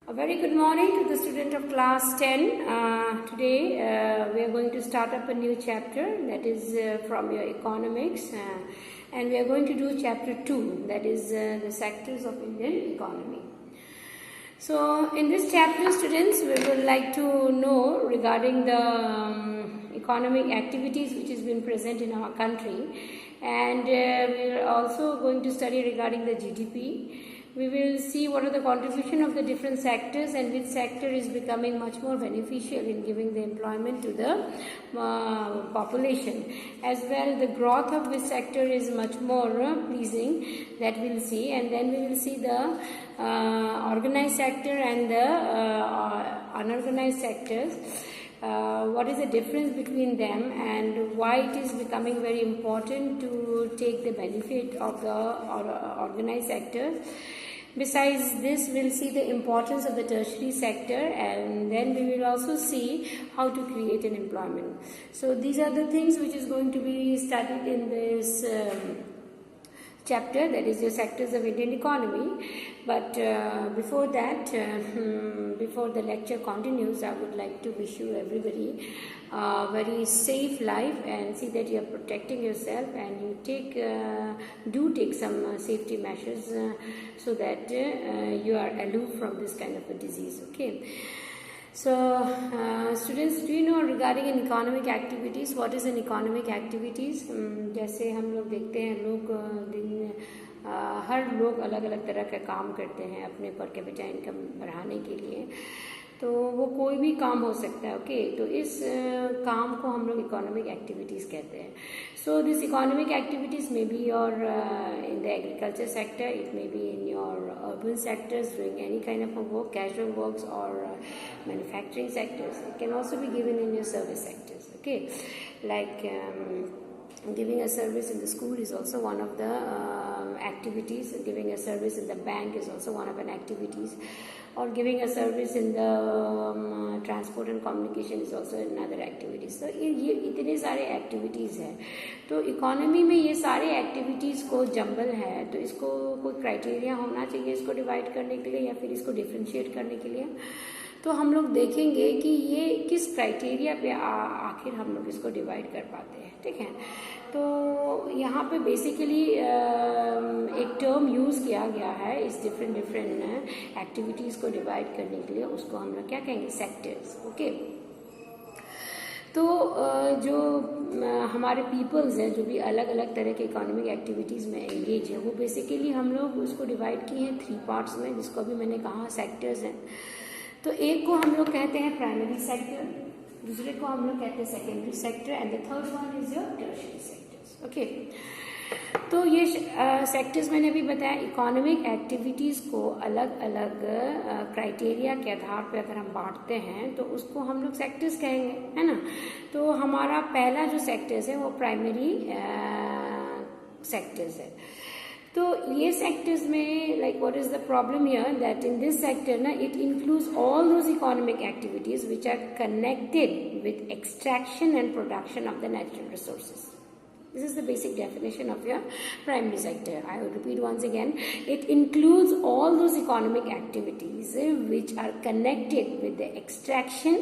A very good morning to the student of class 10. Today we are going to start up a new chapter that is from your economics and we are going to do chapter 2, that is the sectors of Indian economy. So in this chapter, students, we would like to know regarding the economic activities which has been present in our country, and we are also going to study regarding the GDP. We will see what are the contribution of the different sectors and which sector is becoming much more beneficial in giving the employment to the population. As well, the growth of which sector is much more pleasing, that we will see, and then we will see the organized sector and the unorganized sectors. What is the difference between them and why it is becoming very important to take the benefit of the organized sector. Besides this, we'll see the importance of the tertiary sector, and then we will also see how to create an employment. So these are the things which is going to be studied in this chapter, that is the sectors of Indian economy. But before that, before the lecture continues, I would like to wish you everybody a very safe life, and see that you are protecting yourself and you do take some safety measures so that you are aloof from this kind of a disease. Okay. So students, do you know regarding an economic activities, what is an economic activities? जैसे हम लोग देखते हैं, हर लोग अलग अलग तरह का काम करते हैं अपने पर कैपिटा इनकम बढ़ाने के लिए, तो वो कोई भी काम हो सकता है. ओके, तो इस काम को हम लोग इकोनॉमिक एक्टिविटीज़ कहते हैं. So this economic activities may be your in the agriculture sector, it may be in your urban sectors doing any kind of a work, casual works, or manufacturing sectors. It can also be given in your service sectors. Okay, like giving a service in the school is also one of the activities. Giving a service in the bank is also one of an activities, or giving a service in the transport and communication is also another activity. So ये इतने सारे activities हैं. तो economy में ये सारे activities को jumble है, तो इसको कोई क्राइटेरिया होना चाहिए इसको डिवाइड करने के लिए या फिर इसको डिफ्रेंशिएट करने के लिए. तो हम लोग देखेंगे कि ये किस क्राइटेरिया पे आखिर हम लोग इसको डिवाइड कर पाते हैं. ठीक है, तो यहाँ पे बेसिकली एक टर्म यूज़ किया गया है इस डिफरेंट एक्टिविटीज़ को डिवाइड करने के लिए. उसको हम लोग क्या कहेंगे? सेक्टर्स. ओके, तो जो हमारे पीपल्स हैं जो भी अलग अलग तरह के इकोनॉमिक एक्टिविटीज़ में एंगेज है, वो बेसिकली हम लोग उसको डिवाइड किए हैं 3 पार्ट्स में, जिसको अभी मैंने कहा सेक्टर्स हैं. तो एक को हम लोग कहते हैं प्राइमरी सेक्टर, दूसरे को हम लोग कहते हैं secondary sector, and the third one is your tertiary sectors. Okay, तो ये सेक्टर्स मैंने अभी बताया. इकोनॉमिक एक्टिविटीज़ को अलग अलग क्राइटेरिया के आधार पर अगर हम बांटते हैं तो उसको हम लोग सेक्टर्स कहेंगे, है ना. तो हमारा पहला जो सेक्टर्स है वो प्राइमरी सेक्टर्स है. तो ये सेक्टर्स में like what is the problem here, that in this sector ना it includes all those economic activities which are connected with extraction and production of the natural resources. This is the basic definition of your primary sector. I will repeat once again. It includes all those economic activities which are connected with the extraction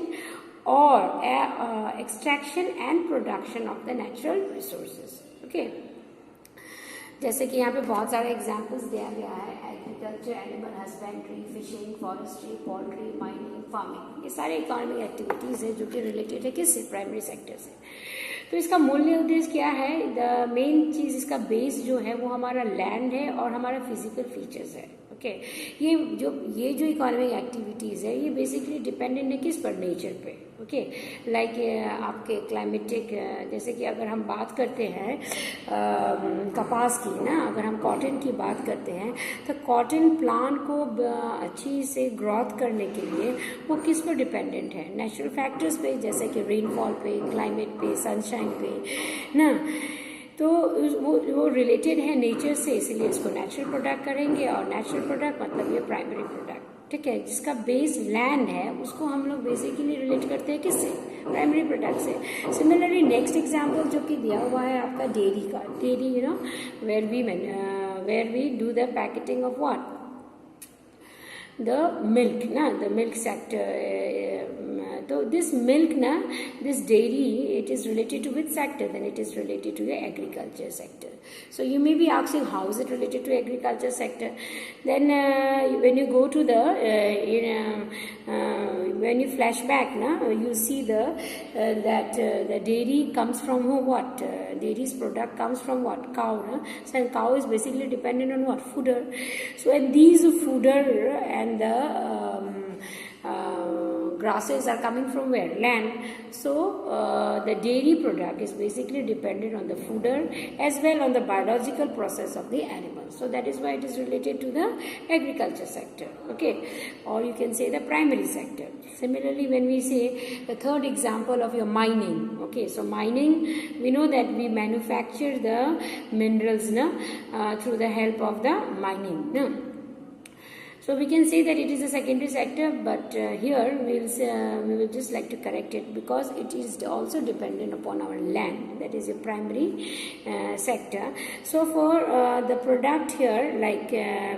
and production of the natural resources. Okay. जैसे कि यहाँ पे बहुत सारे examples दिया गया है: agriculture, animal husbandry, fishing, forestry, poultry, mining, farming. ये सारे इकोनॉमिक एक्टिविटीज़ है जो कि रिलेटेड है किससे? प्राइमरी सेक्टर से. तो इसका मूल्य उद्देश्य क्या है? द मेन चीज़, इसका बेस जो है वो हमारा लैंड है और हमारा फिजिकल फीचर्स है. ओके, ये जो इकोनॉमिक एक्टिविटीज़ है ये बेसिकली डिपेंडेंट है किस पर? नेचर पे. ओके, लाइक आपके क्लाइमेटिक, जैसे कि अगर हम बात करते हैं कपास की ना, अगर हम कॉटन की बात करते हैं तो कॉटन प्लांट को अच्छी से ग्रोथ करने के लिए वो किस पर डिपेंडेंट है? नेचुरल फैक्टर्स पे, जैसे कि रेनफॉल पे, क्लाइमेट पे, सनशाइन पे ना. तो वो रिलेटेड है नेचर से, इसलिए इसको नेचुरल प्रोडक्ट करेंगे, और नेचुरल प्रोडक्ट मतलब ये प्राइमरी प्रोडक्ट. ठीक है, जिसका बेस लैंड है उसको हम लोग बेसिकली रिलेट करते हैं किससे? प्राइमरी प्रोडक्ट से. सिमिलरली नेक्स्ट एग्जांपल जो कि दिया हुआ है आपका डेयरी का. Dairy, you know, where we do the packeting of what? the milk na, the milk sector. So this milk na, this dairy, it is related to which sector? Then it is related to the agriculture sector. So you may be asking, how is it related to agriculture sector? Then when you go to the when you flash back na, you see that the dairy comes from what? Dairy's product comes from what? Cow. Na? So cow is basically dependent on what? Fodder. So and these fodder and the grasses are coming from where? Land. So the dairy product is basically dependent on the fodder as well on the biological process of the animals. So that is why it is related to the agriculture sector. Okay, or you can say the primary sector. Similarly, when we say the third example of your mining. Okay, so mining, we know that we manufacture the minerals through the help of the mining. So we can say that it is a secondary sector, but here we will just like to correct it, because it is also dependent upon our land. That is a primary sector. So for the product here, like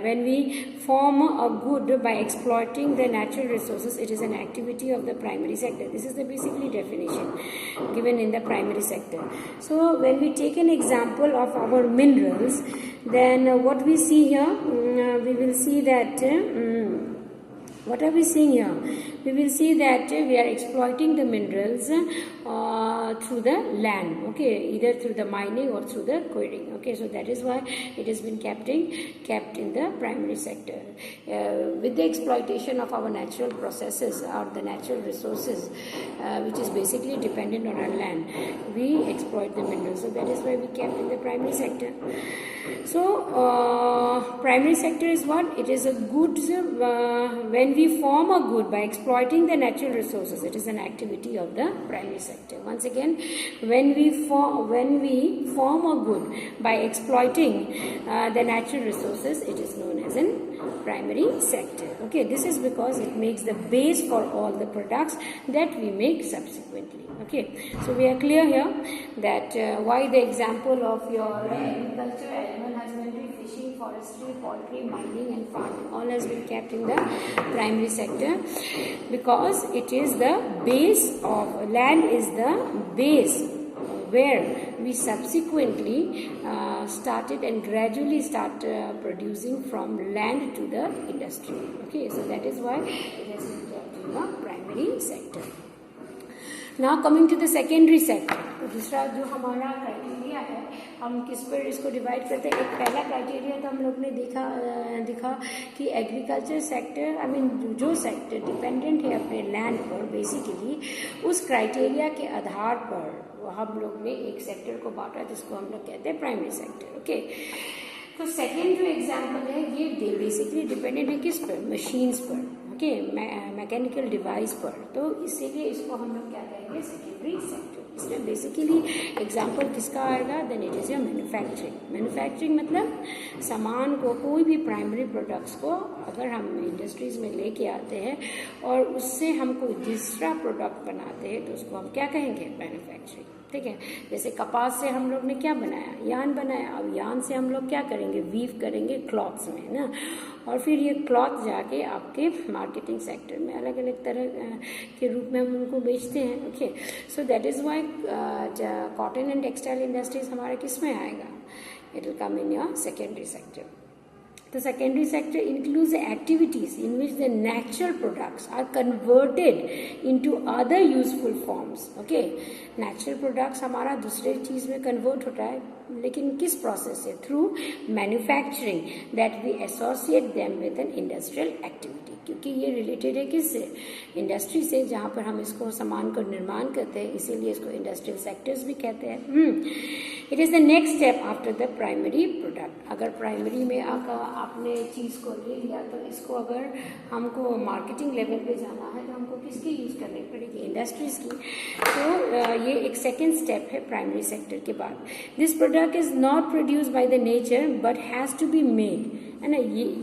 when we form a good by exploiting the natural resources, it is an activity of the primary sector. This is the basically definition given in the primary sector. So when we take an example of our minerals, then what we see here, we will see that what are we seeing here? We will see that we are exploiting the minerals through the land, okay, either through the mining or through the quarrying. Okay, so that is why it has been kept in the primary sector. With the exploitation of our natural processes or the natural resources, which is basically dependent on our land, we exploit the minerals. So that is why we kept in the primary sector. So primary sector is what? It is a good when we form a good by exploiting the natural resources. It is an activity of the primary sector. Once again, when we form a good by exploiting the natural resources, it is known as an primary sector. Okay, this is because it makes the base for all the products that we make subsequently. Okay, so we are clear here that why the example of your agriculture, animal husbandry, fishing, forestry, poultry, mining and farming all has been kept in the primary sector, because it is the base of land, is the base where we subsequently started and gradually start producing from land to the industry. Okay, so that is why it has been kept in the primary sector. Now coming to the secondary sector, तो दूसरा जो हमारा criteria है, हम किस पर इसको divide करते हैं. एक पहला क्राइटेरिया तो हम लोग ने दिखा कि एग्रीकल्चर सेक्टर, आई मीन जो सेक्टर डिपेंडेंट है अपने लैंड पर, बेसिकली उस क्राइटेरिया के आधार पर हम लोग ने एक सेक्टर को बांटा जिसको हम लोग कहते हैं प्राइमरी सेक्टर. ओके, तो सेकेंड जो एग्जाम्पल है ये बेसिकली डिपेंडेंट है किस पर? मशीन्स पर. ओके, मैकेनिकल डिवाइस पर. तो इसीलिए इसको हम लोग क्या कहेंगे? Secondary sector. इसमें बेसिकली एग्जाम्पल किसका आएगा? Then it is your manufacturing. Manufacturing मतलब सामान को, कोई भी प्राइमरी प्रोडक्ट्स को अगर हम इंडस्ट्रीज में लेके आते हैं और उससे हम कोई दूसरा प्रोडक्ट बनाते हैं तो उसको हम क्या कहेंगे? मैन्युफैक्चरिंग. ठीक है, जैसे कपास से हम लोग ने क्या बनाया? यान बनाया. अब यान से हम लोग क्या करेंगे? वीव करेंगे क्लॉथ्स में ना, और फिर ये क्लॉथ जाके आपके मार्केटिंग सेक्टर में अलग अलग तरह के रूप में हम उनको बेचते हैं. Okay, so that is why cotton and textile industries हमारा किस में आएगा? It will come in your secondary sector. The secondary sector includes the activities in which the natural products are converted into other useful forms. Okay, natural products हमारा दूसरे चीज़ में convert होता है, लेकिन किस प्रोसेस से? Through manufacturing, that we associate them with an industrial activity. क्योंकि ये रिलेटेड है किससे? इंडस्ट्री से, जहाँ पर हम इसको सामान को निर्माण करते हैं, इसीलिए इसको इंडस्ट्रियल सेक्टर्स भी कहते हैं. It is the next step after the primary product. अगर प्राइमरी में आपने चीज़ को ले लिया तो इसको अगर हमको मार्केटिंग लेवल पे जाना है तो हमको किसकी यूज़ करनी पड़ेगी? इंडस्ट्रीज़ की. तो ये एक सेकेंड स्टेप है प्राइमरी सेक्टर के बाद. This product is not produced by the nature but has to be made. है ना।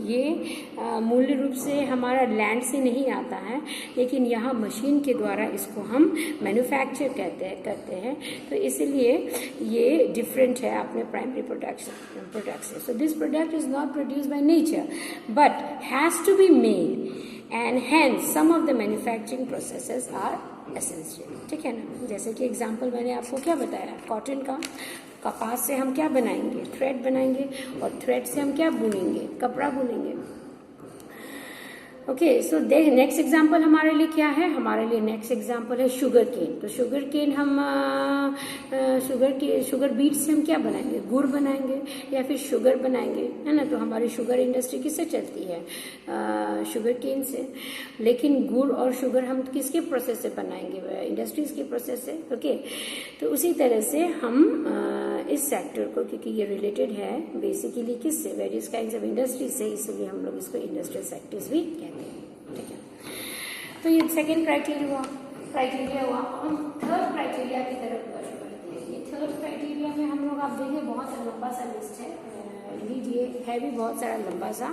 ये मूल रूप से हमारा लैंड से नहीं आता है, लेकिन यहाँ मशीन के द्वारा इसको हम मैन्युफैक्चर करते हैं। तो इसलिए ये डिफरेंट है अपने प्राइमरी प्रोडक्ट से। So this product is not produced by nature but has to be made, and hence some of the manufacturing processes are essential. ठीक है ना। जैसे कि एग्जांपल मैंने आपको क्या बताया, कॉटन का, कपास से हम क्या बनाएंगे, थ्रेड बनाएंगे, और थ्रेड से हम क्या बुनेंगे, कपड़ा बुनेंगे। ओके, सो नेक्स्ट एग्जांपल हमारे लिए क्या है, हमारे लिए नेक्स्ट एग्जांपल है शुगर केन। तो शुगर केन हम शुगर बीट से हम क्या बनाएंगे, गुड़ बनाएंगे या फिर शुगर बनाएंगे, है ना। तो हमारी शुगर इंडस्ट्री किससे चलती है, शुगर केन से। लेकिन गुड़ और शुगर हम किसके प्रोसेस से बनाएंगे, इंडस्ट्रीज के प्रोसेस से। ओके, तो उसी तरह से हम इस सेक्टर को, क्योंकि ये रिलेटेड है बेसिकली किससे, वेरियस काइंड्स ऑफ इंडस्ट्री से, इसलिए हम लोग इसको इंडस्ट्रियल सेक्टर्स भी कहते हैं। ठीक है, तो ये सेकेंड क्राइटेरिया हुआ। हम थर्ड क्राइटेरिया की तरफ बढ़ते हैं। ये थर्ड क्राइटेरिया में हम लोग, आप देखिए बहुत लंबा सा लिस्ट है, ये है भी बहुत सारा लंबा सा।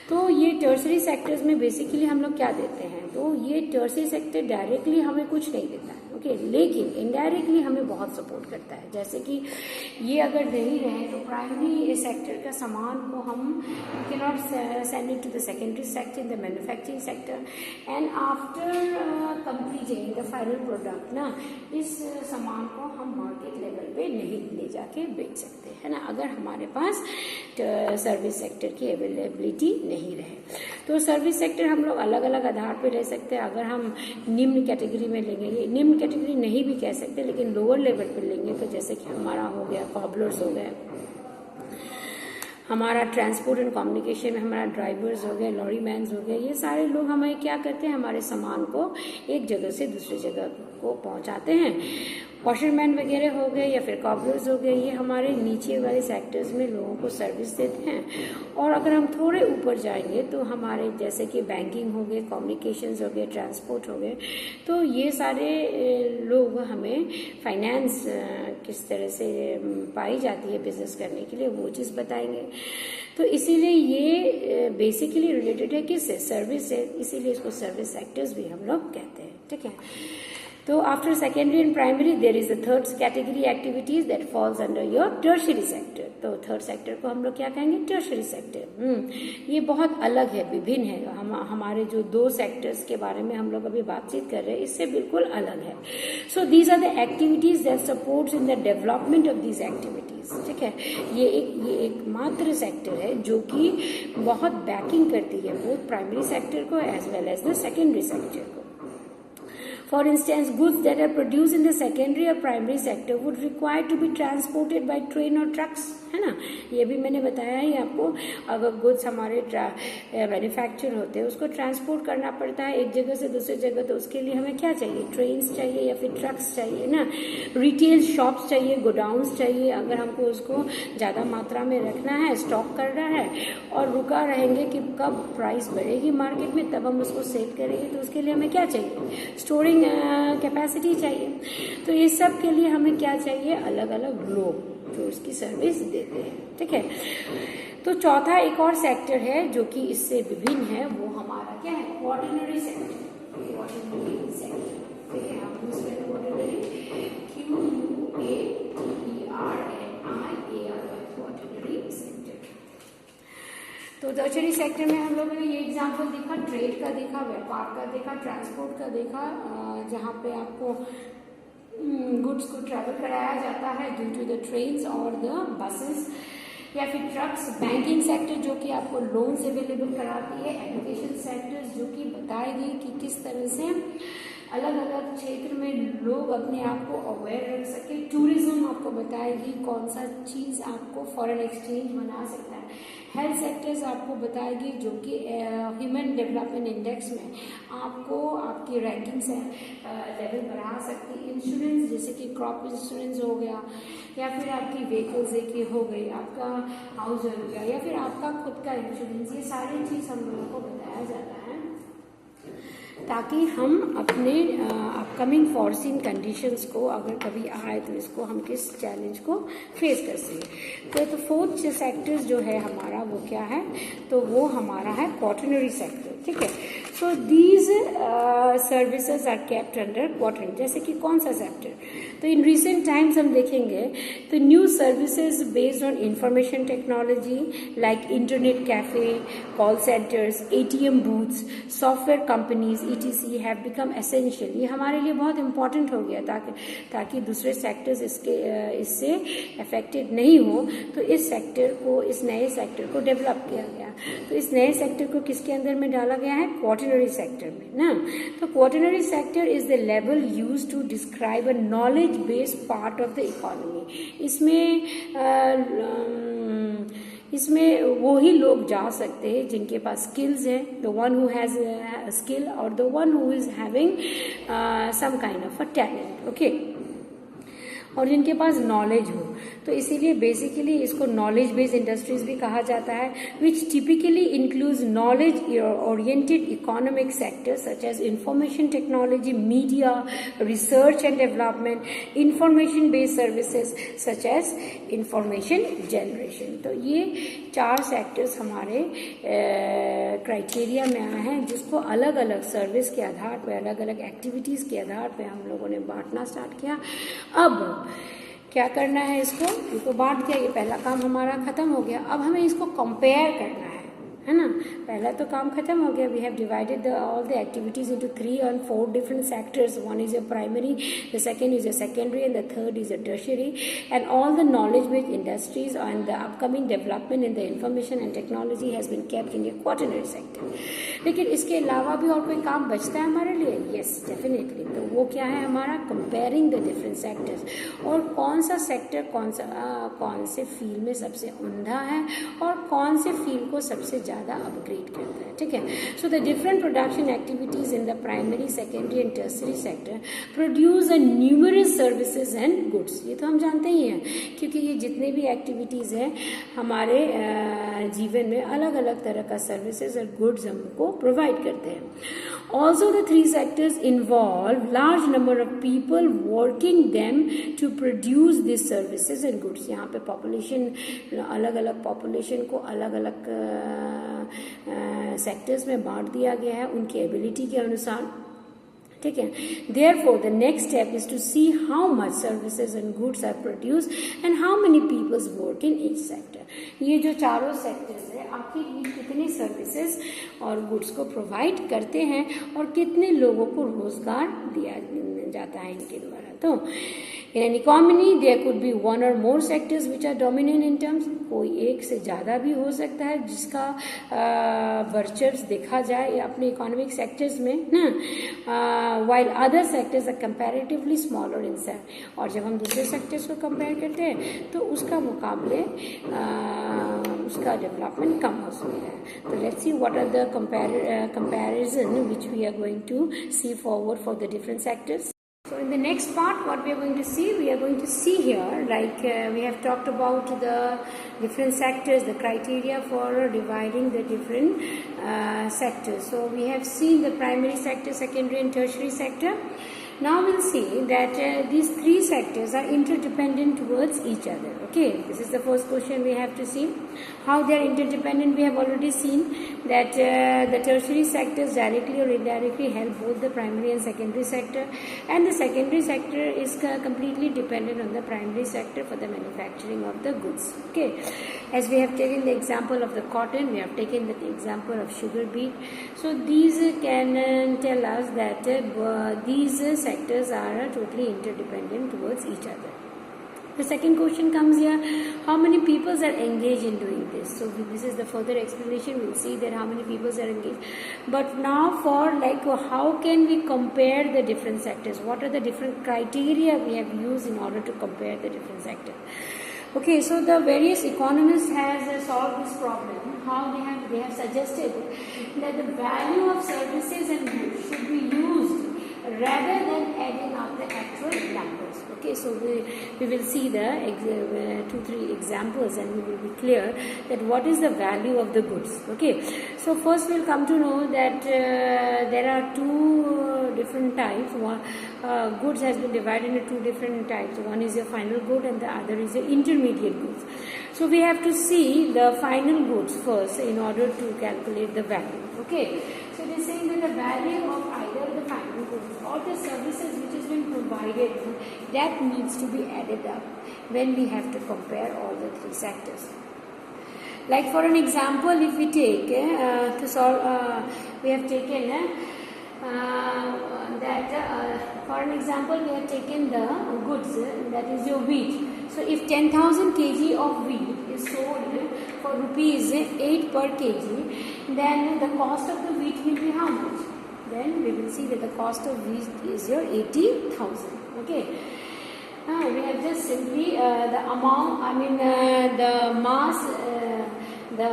तो ये टर्सरी सेक्टर्स में बेसिकली हम लोग क्या देते हैं, तो ये टर्सरी सेक्टर डायरेक्टली हमें कुछ नहीं देता है, ओके, लेकिन इनडायरेक्टली हमें बहुत सपोर्ट करता है। जैसे कि ये अगर नहीं रहे तो प्राइमरी सेक्टर का सामान को हम can not send it to the secondary sector, in the manufacturing sector, and after completing the final product ना, इस सामान को हम मार्केट लेवल पे नहीं ले जाके बेच सकते, है ना, अगर हमारे पास सर्विस सेक्टर की अवेलेबिलिटी नहीं रहे। तो सर्विस सेक्टर हम लोग अलग अलग आधार पे ले सकते हैं। अगर हम निम्न कैटेगरी में लेंगे, ये निम्न कैटेगरी नहीं भी कह सकते, लेकिन लोअर लेवल पे लेंगे, तो जैसे कि हमारा हो गया कॉबलर्स हो गए, हमारा ट्रांसपोर्ट एंड कम्युनिकेशन में हमारा ड्राइवर्स हो गए, लॉरी मैन्स हो गए, ये सारे लोग हमें क्या करते हैं, हमारे सामान को एक जगह से दूसरी जगह को पहुंचाते हैं। वॉशरमैन वगैरह हो गए या फिर कॉबलर्स हो गए, ये हमारे नीचे वाले सेक्टर्स में लोगों को सर्विस देते हैं। और अगर हम थोड़े ऊपर जाएंगे तो हमारे जैसे कि बैंकिंग हो गए, कम्युनिकेशंस हो गए, ट्रांसपोर्ट हो गए, तो ये सारे लोग हमें फाइनेंस किस तरह से पाई जाती है बिजनेस करने के लिए, वो चीज़ बताएंगे। तो इसीलिए ये बेसिकली रिलेटेड है किससे, सर्विस से, इसीलिए इसको सर्विस सेक्टर्स भी हम लोग कहते हैं। ठीक है, तो after secondary and primary there is a third category activities that falls under your tertiary sector. तो थर्ड सेक्टर को हम लोग क्या कहेंगे, टर्शियरी सेक्टर। ये बहुत अलग है, विभिन्न है। हमारे जो दो सेक्टर्स के बारे में हम लोग अभी बातचीत कर रहे हैं, इससे बिल्कुल अलग है। So these are the activities that supports in the development of these activities. ठीक है, ये एक मात्र सेक्टर है जो कि बहुत बैकिंग करती है बोथ प्राइमरी सेक्टर को as well as the secondary sector को। For instance, goods that are produced in the secondary or primary sector would require to be transported by train or trucks, है ना। ये भी मैंने बताया ही आपको, अगर गुड्स हमारे मैन्युफैक्चर होते हैं, उसको ट्रांसपोर्ट करना पड़ता है एक जगह से दूसरी जगह, तो उसके लिए हमें क्या चाहिए, ट्रेन्स चाहिए या फिर ट्रक्स चाहिए ना, रिटेल शॉप्स चाहिए, गोडाउन्स चाहिए। अगर हमको उसको ज़्यादा मात्रा में रखना है, स्टॉक करना है और रुका रहेंगे कि कब प्राइस बढ़ेगी मार्केट में, तब हम उसको सेल करेंगे, तो उसके लिए हमें क्या चाहिए, स्टोरिंग कैपेसिटी चाहिए। तो ये सब के लिए हमें क्या चाहिए, अलग अलग लोग जो इसकी सर्विस देते हैं। ठीक है, तो चौथा एक और सेक्टर है जो कि इससे विभिन्न है, वो हमारा क्या है, क्वाटरनरी सेक्टर। क्वाटरनरी सेक्टर, ठीक है, हम उसमें क्वाटरनरी QUATERNARY क्वाटरनरी सेक्टर। तो टर्शियरी सेक्टर में हम लोगों ने ये एग्जाम्पल देखा, ट्रेड का देखा, व्यापार का देखा, ट्रांसपोर्ट का देखा, जहाँ पे आपको गुड्स को ट्रैवल कराया जाता है ड्यू टू द ट्रेन्स और द बसेस या फिर ट्रक्स। बैंकिंग सेक्टर जो कि आपको लोन्स अवेलेबल कराती है। एजुकेशन सेक्टर जो कि बताएगी कि किस तरह से अलग अलग क्षेत्र में लोग अपने आप को अवेयर रख सके। टूरिज्म आपको बताएगी कौन सा चीज़ आपको फॉरेन एक्सचेंज बना सकता है। हेल्थ सेक्टर्स आपको बताएगी जो कि ह्यूमन डेवलपमेंट इंडेक्स में आपको आपकी रैंकिंग से लेवल बढ़ा सकती है। इंश्योरेंस जैसे कि क्रॉप इंश्योरेंस हो गया या फिर आपकी व्हीकल्स की हो गई, आपका हाउस हो गया या फिर आपका खुद का इंश्योरेंस, ये सारी चीज़ हम लोगों को बताया जाता है ताकि हम अपने अपकमिंग फॉरसीन कंडीशंस को अगर कभी आए तो इसको हम किस चैलेंज को फेस कर सकें। तो फोर्थ सेक्टर्स जो है हमारा वो क्या है, तो वो हमारा है क्वाटरनरी सेक्टर। ठीक है, so these services are kept under quaternary. जैसे कि कौन सा सेक्टर, तो इन रिसेंट टाइम्स हम देखेंगे तो new services based on information technology like internet cafe, call centres, ATM booths, software companies ETC have become essential. ये हमारे लिए बहुत इंपॉर्टेंट हो गया ताकि दूसरे सेक्टर्स इससे अफेक्टेड नहीं हो। तो इस सेक्टर को, इस नए सेक्टर को डेवलप किया गया। तो इस नए सेक्टर को किसके अंदर में डाला गया है, क्वाटरनरी सेक्टर में ना। तो quaternary sector is the level used to describe a knowledge based part of the economy. इसमें वो ही लोग जा सकते हैं जिनके पास स्किल्स है, the one who has skill और the one who is having some kind of a talent. Okay, और जिनके पास नॉलेज हो। तो इसीलिए बेसिकली इसको नॉलेज बेस्ड इंडस्ट्रीज भी कहा जाता है, which typically includes knowledge oriented economic sector such as information technology, media, research and development, information based services such as information generation. तो ये 4 सेक्टर्स हमारे क्राइटेरिया में आए हैं, जिसको अलग अलग सर्विस के आधार पर, अलग अलग एक्टिविटीज के आधार पर हम लोगों ने बांटना स्टार्ट किया। अब क्या करना है, इसको बांट दिया, ये पहला काम हमारा खत्म हो गया। अब हमें इसको कंपेयर करना है ना। पहला तो काम खत्म हो गया, we have divided all the activities into 3 और 4 different sectors. One is a primary, the second is a secondary and the third is a tertiary, and all the knowledge based industries and the upcoming development in the information and technology has been kept in a quaternary sector. लेकिन इसके अलावा भी और कोई काम बचता है हमारे लिए? Yes, definitely. तो वो क्या है हमारा, कंपेयरिंग द डिफरेंट सेक्टर्स, और कौन सा सेक्टर कौन से फील्ड में सबसे उमदा है और कौन से फील्ड को सबसे ज़्यादा अपग्रेड करता है। ठीक है, so the different production activities in the primary, secondary and tertiary sector produce a numerous services and goods. ये तो हम जानते ही हैं, क्योंकि ये जितने भी एक्टिविटीज हैं हमारे जीवन में अलग अलग तरह का सर्विसेज और गुड्स हमको प्रोवाइड करते हैं। Also the 3 sectors involve large number of people working them to produce this services and goods. यहाँ पे पॉपुलेशन, अलग अलग पॉपुलेशन को अलग अलग सेक्टर्स में बांट दिया गया है उनकी एबिलिटी के अनुसार। ठीक है, therefore the next step is to see how much services and goods are produced and how many people work in each sector. ये जो चारों सेक्टर्स है आखिर ये कितने सर्विसेज और गुड्स को प्रोवाइड करते हैं और कितने लोगों को रोजगार दिया जाता है इनके द्वारा। तो in an economy there could be 1 or more sectors which are dominant in terms, कोई एक से ज़्यादा भी हो सकता है जिसका वर्चस्व देखा जाए अपने इकोनॉमिक सेक्टर्स में ना, while other sectors are comparatively smaller in size। और जब हम दूसरे सेक्टर्स को कंपेयर करते हैं तो उसका मुकाबले उसका डेवलपमेंट कम हो सकता है। तो let's see what are the comparison which we are going to see forward for the different sectors. So in the next part, what we are going to see here, like we have talked about the different sectors, the criteria for dividing the different sectors. So we have seen the primary sector, secondary and tertiary sector. Now we'll see that these 3 sectors are interdependent towards each other. Okay, this is the first question we have to see. How they are interdependent, we have already seen that the tertiary sectors directly or indirectly help both the primary and secondary sector, and the secondary sector is completely dependent on the primary sector for the manufacturing of the goods. Okay, as we have taken the example of the cotton, we have taken the example of sugar beet. So these can tell us that these sectors are totally interdependent towards each other. The second question comes here, how many people are engaged in doing this? So this is the further explanation. We'll see that how many people are engaged. But now for like how can we compare the different sectors? What are the different criteria we have used in order to compare the different sectors? Okay, so the various economists has solved this problem. How they have suggested that the value of services and goods should be used rather than adding up the actual numbers. Okay, Okay, so we will see the 2-3 examples, and we will be clear that what is the value of the goods. Okay, so first we'll come to know that there are two different types. One, goods has been divided into two different types. One is your final good and the other is your intermediate goods. So we have to see the final goods first in order to calculate the value. Okay, so it is saying that the value of either the final goods or the services which has been provided, that needs to be added up when we have to compare all the three sectors. Like for an example, if we take to solve, we have taken for an example, we have taken the goods, that is your wheat. So if 10,000 kg of wheat is sold for rupees 8 per kg, then the cost of the wheat will be how much? Then we will see that the cost of wheat is your 80,000. Okay. We have just simply the amount, the mass, the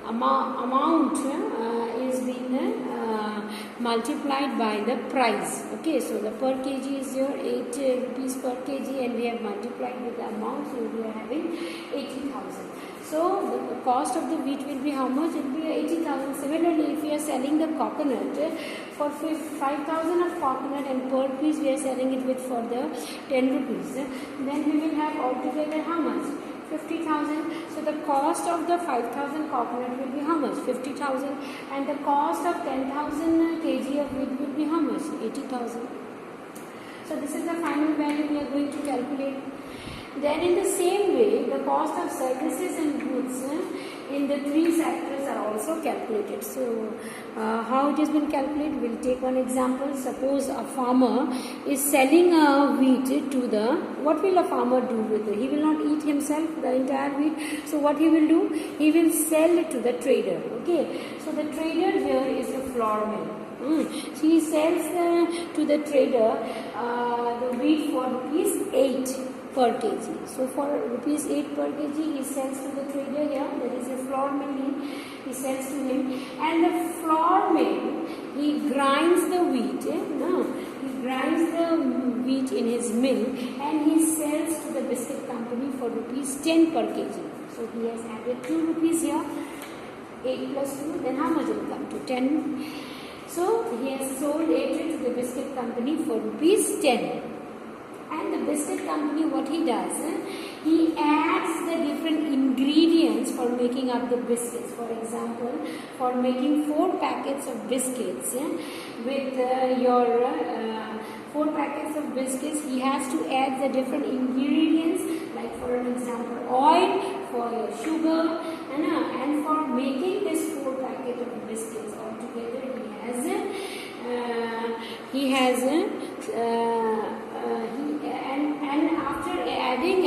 amount is being multiplied by the price. Okay, so the per kg is your 8 rupees per kg, and we have multiplied with the amount, so we are having 80,000. So the cost of the wheat will be how much? It will be 80,000. Similarly, if we are selling the coconut for 5,000 of coconut, and per piece we are selling it with for the 10 rupees, then we will have altogether how much? 50,000. So the cost of the 5,000 coconut will be how much? 50,000. And the cost of 10,000 kg of wheat will be how much? 80,000. So this is the final value we are going to calculate. Then in the same way, the cost of services and goods in the three sectors are also calculated. So how it has been calculated? We'll take one example. Suppose a farmer is selling a wheat to the, what will a farmer do with it? He will not eat himself the entire wheat. So what he will do? He will sell it to the trader. Okay. So the trader here is the flour mill. So he sells to the trader the wheat for rupees 8 per kg. So for rupees 8 per kg, he sells to the trader here. That is a flour mill. He sells to him, and the flour mill, he grinds the wheat. He grinds the wheat in his mill, and he sells to the biscuit company for rupees 10 per kg. So he has added 2 rupees here. 8 plus 2, then how much will come to 10? So he has sold it to the biscuit company for rupees 10. And the biscuit company, what he does, he adds the different ingredients for making up the biscuits. For example, for making 4 packets of biscuits, with your 4 packets of biscuits, he has to add the different ingredients, like for an example, oil, for your sugar, and for making this 4 packet of biscuits altogether, and after adding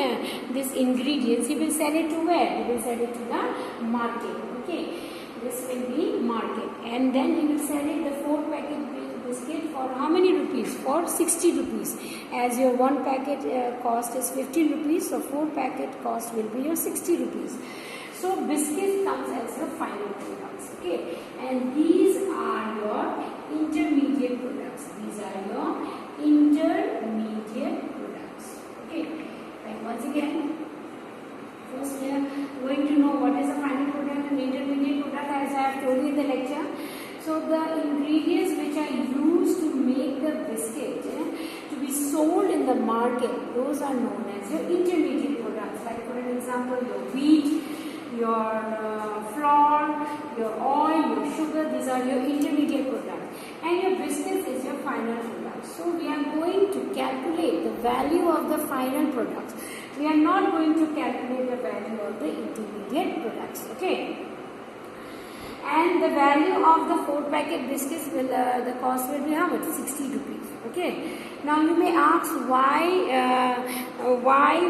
these ingredients, he will sell it to where? He will sell it to the market. Okay, this will be market, and then he will sell it the 4 packet biscuit for how many rupees? For 60 rupees. As your 1 packet cost is 15 rupees, so 4 packet cost will be your 60 rupees. So biscuit comes as the final products. Okay, and these are your intermediate products. These are your intermediate products. Okay, like once again, first we are going to know what is the final product and intermediate product, as I have told you in the lecture. So the ingredients which are used to make the biscuit to be sold in the market, those are known as your intermediate products. Like for an example, your wheat, your flour, your oil, your sugar, these are your intermediate products, and your biscuits is your final product. So we are going to calculate the value of the final products. We are not going to calculate the value of the intermediate products. Okay. And the value of the 4 packet biscuits will, the cost will be how much? 60 rupees. Okay. Now you may ask why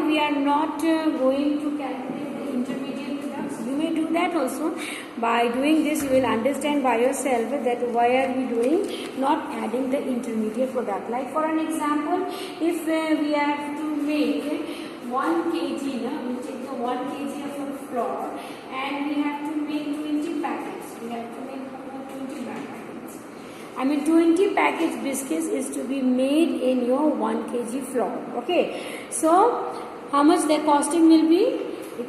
we are not going to calculate the intermediate products. You may do that also. By doing this, you will understand by yourself that why are we doing not adding the intermediate product. Like for an example, if we have to make 1 kg, we take the 1 kg of flour and we have to make 20 packets. We have to make 20 packets. I mean 20 packaged biscuits is to be made in your 1 kg flour. Okay, so how much the costing will be? It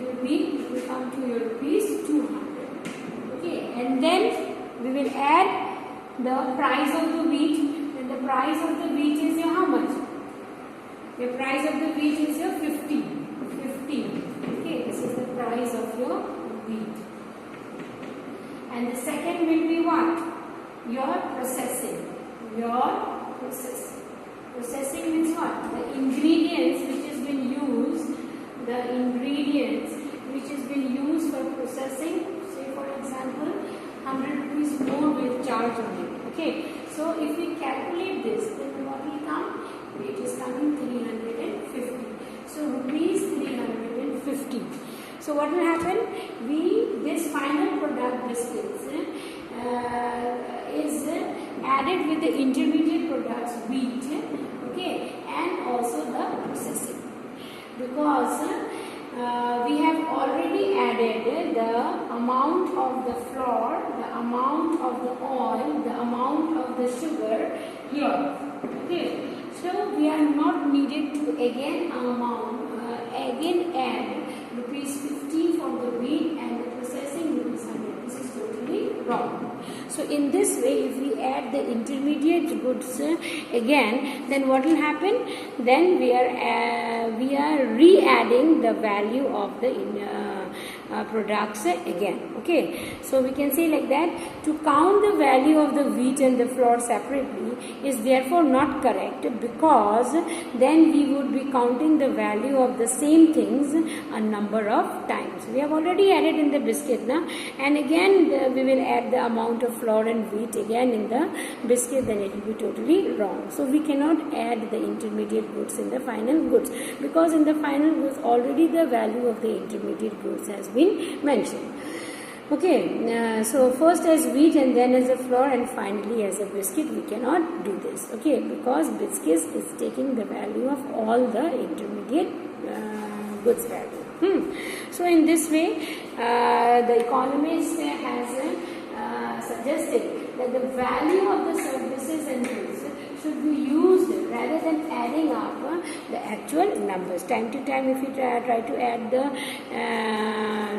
will come to your rupees 200. Okay, and then we will add the price of the wheat, and the price of the wheat is your how much? The price of the wheat is your 15. Okay, this is the price of your wheat. And the second will be what? Your processing. Processing means what? The ingredients which has been used, for processing, say for example, 100 rupees more will charge on it. Okay, so if we calculate this, then what will come? It is coming 350. So rupees 350. So what will happen? This final product biscuits is added with the intermediate products wheat, okay, and also the processing, because we have already added the amount of the flour, the amount of the oil, the amount of the sugar here. Okay, so we are not needed to again add rupees 50 for the wheat and the processing rupees 100. This is totally wrong. So in this way, if we add the intermediate goods again, then what will happen? Then we are re-adding the value of the products again. Okay, so we can say like that, to count the value of the wheat and the flour separately is therefore not correct, because then we would be counting the value of the same things a number of times. We have already added in the biscuit now, and again we will add the amount of flour and wheat again in the biscuit, then it will be totally wrong. So we cannot add the intermediate goods in the final goods, because in the final goods already the value of the intermediate goods has been mentioned. Okay, so first as wheat and then as a flour and finally as a biscuit, we cannot do this. Okay, because biscuits is taking the value of all the intermediate goods value. So in this way, the economist has suggested that the value of the services and goods should be used rather than adding up the actual numbers. Time to time, if you try to add the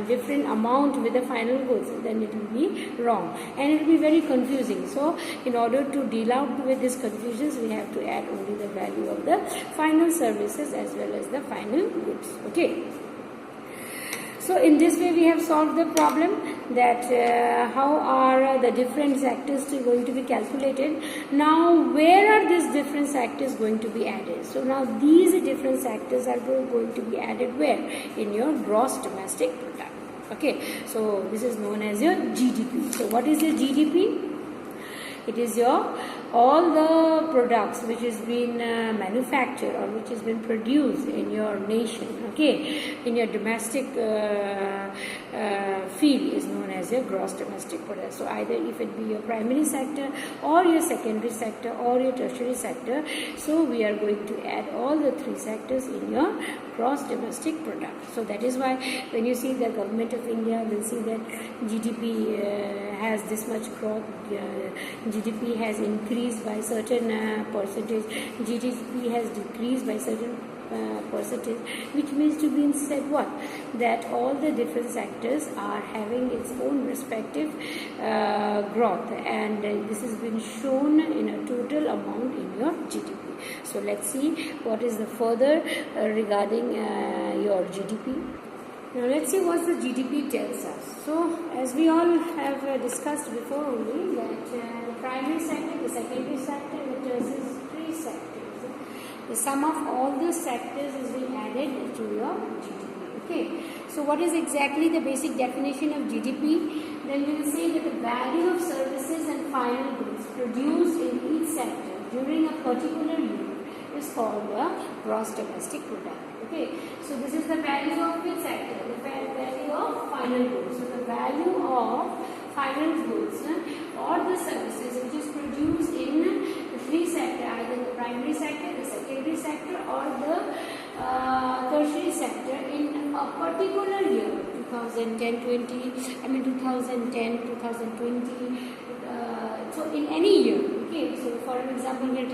different amount with the final goods, then it will be wrong and it will be very confusing. So in order to deal out with these confusions, we have to add only the value of the final services as well as the final goods. Okay. So in this way we have solved the problem that how are the different sectors going to be calculated. Now where are these different sectors going to be added? So now these different sectors are going to be added where? In your gross domestic product. Okay, so this is known as your GDP. So what is your GDP? It is your all the products which has been manufactured or which has been produced in your nation, okay, in your domestic field is known as your gross domestic product. So either if it be your primary sector or your secondary sector or your tertiary sector, so we are going to add all the three sectors in your gross domestic product. So that is why when you see the government of India will see that GDP has this much growth, GDP has increased by certain percentage, GDP has decreased by certain percentage, which means to be said what? That all the different sectors are having its own respective growth, and this has been shown in a total amount in your GDP. So let's see what is the further regarding your GDP. Now let's see what the GDP tells us. So as we all have discussed before only, that the primary sector, the secondary sector, the tertiary sectors, the sum of all these sectors is being added to your GDP. Okay. So what is exactly the basic definition of GDP? Then we will say that the value of services and final goods produced in each sector during a particular year is called the gross domestic product. Okay, so this is the value of which sector? The value of final goods. So the value of final goods or the services which is produced in the three sector, either the primary sector, the secondary sector or the tertiary sector in a particular year, 2010, 2020, so in any year, For example, we are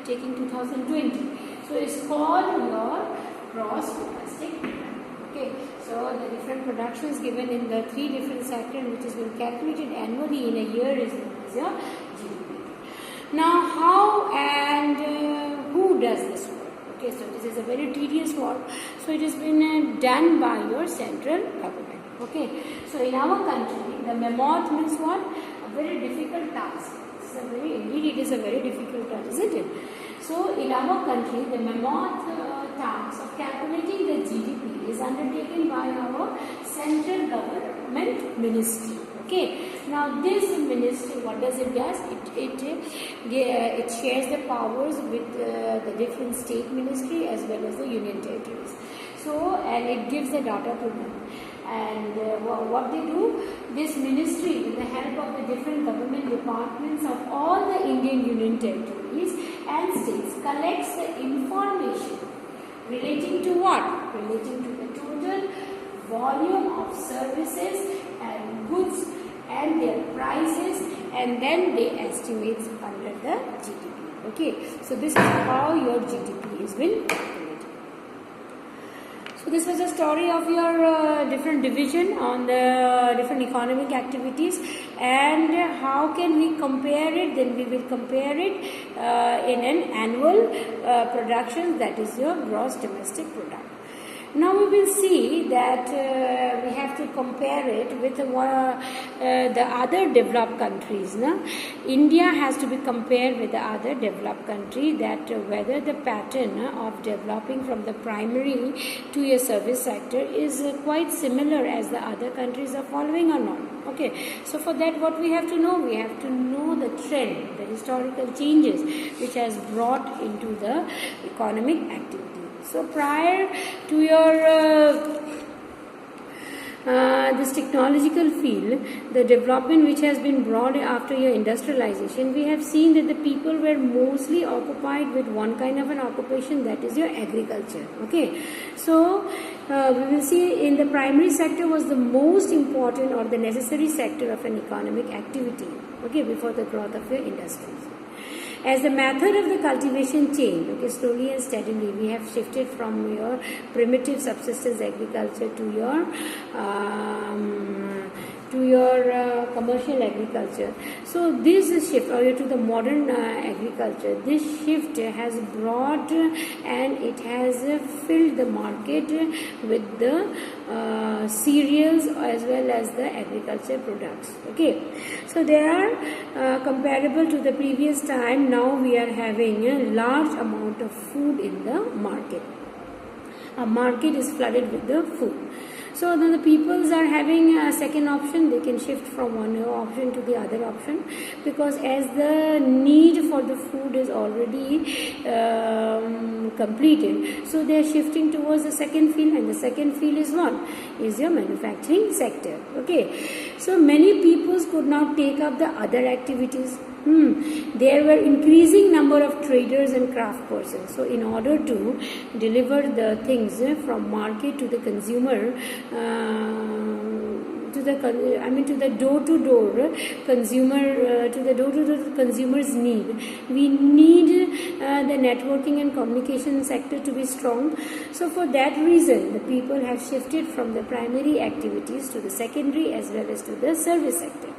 taking 2020. So it's called your gross domestic product. Okay, so the different productions given in the 3 different sectors, which has been calculated annually in a year, is known as your GDP. Now, how and who does this work? Okay, so this is a very tedious work. So it has been done by your central government. Okay, so in our country, the mammoth means what? A very difficult task. Indeed, it is a very difficult task, isn't it? So in our country, the mammoth task of calculating the GDP is undertaken by our central government ministry. Okay. Now this ministry, what does it does? It shares the powers with the different state ministry as well as the union territories. So, and it gives the data to them. And what they do, this ministry, with the help of the different government departments of all the Indian union territories and states, collects the information relating to what? Relating to the total volume of services and goods and their prices, and then they estimate under the GDP. Okay, so this is how your GDP is been calculated. So this was a story of your different division on the different economic activities, and how can we compare it? Then we will compare it in an annual production, that is your gross domestic product. Now we will see that we have to compare it with the other developed countries. No? India has to be compared with the other developed country, that whether the pattern of developing from the primary to your service sector is quite similar as the other countries are following or not. Okay, so for that what we have to know? We have to know the trend, the historical changes which has brought into the economic activity. So prior to your this technological field, the development which has been brought after your industrialization, we have seen that the people were mostly occupied with one kind of an occupation, that is your agriculture. Okay, so we will see in the primary sector was the most important or the necessary sector of an economic activity. Okay, before the growth of your industries. As the method of the cultivation changed, okay, slowly and steadily, we have shifted from your primitive subsistence agriculture to your commercial agriculture. So this shift, or to the modern agriculture, this shift has brought and it has filled the market with the cereals as well as the agriculture products. Okay, so they are comparable to the previous time. Now we are having a large amount of food in the market. A market is flooded with the food. So then the peoples are having a second option. They can shift from one option to the other option, because as the need for the food is already completed, so they are shifting towards the second field, and the second field is what? Is your manufacturing sector. Okay, so many peoples could not take up the other activities. There were increasing number of traders and craft persons. So in order to deliver the things from market to the consumer, to the door-to-door consumer, to the door-to-door consumer's need, we need the networking and communication sector to be strong. So for that reason, the people have shifted from the primary activities to the secondary as well as to the service sector.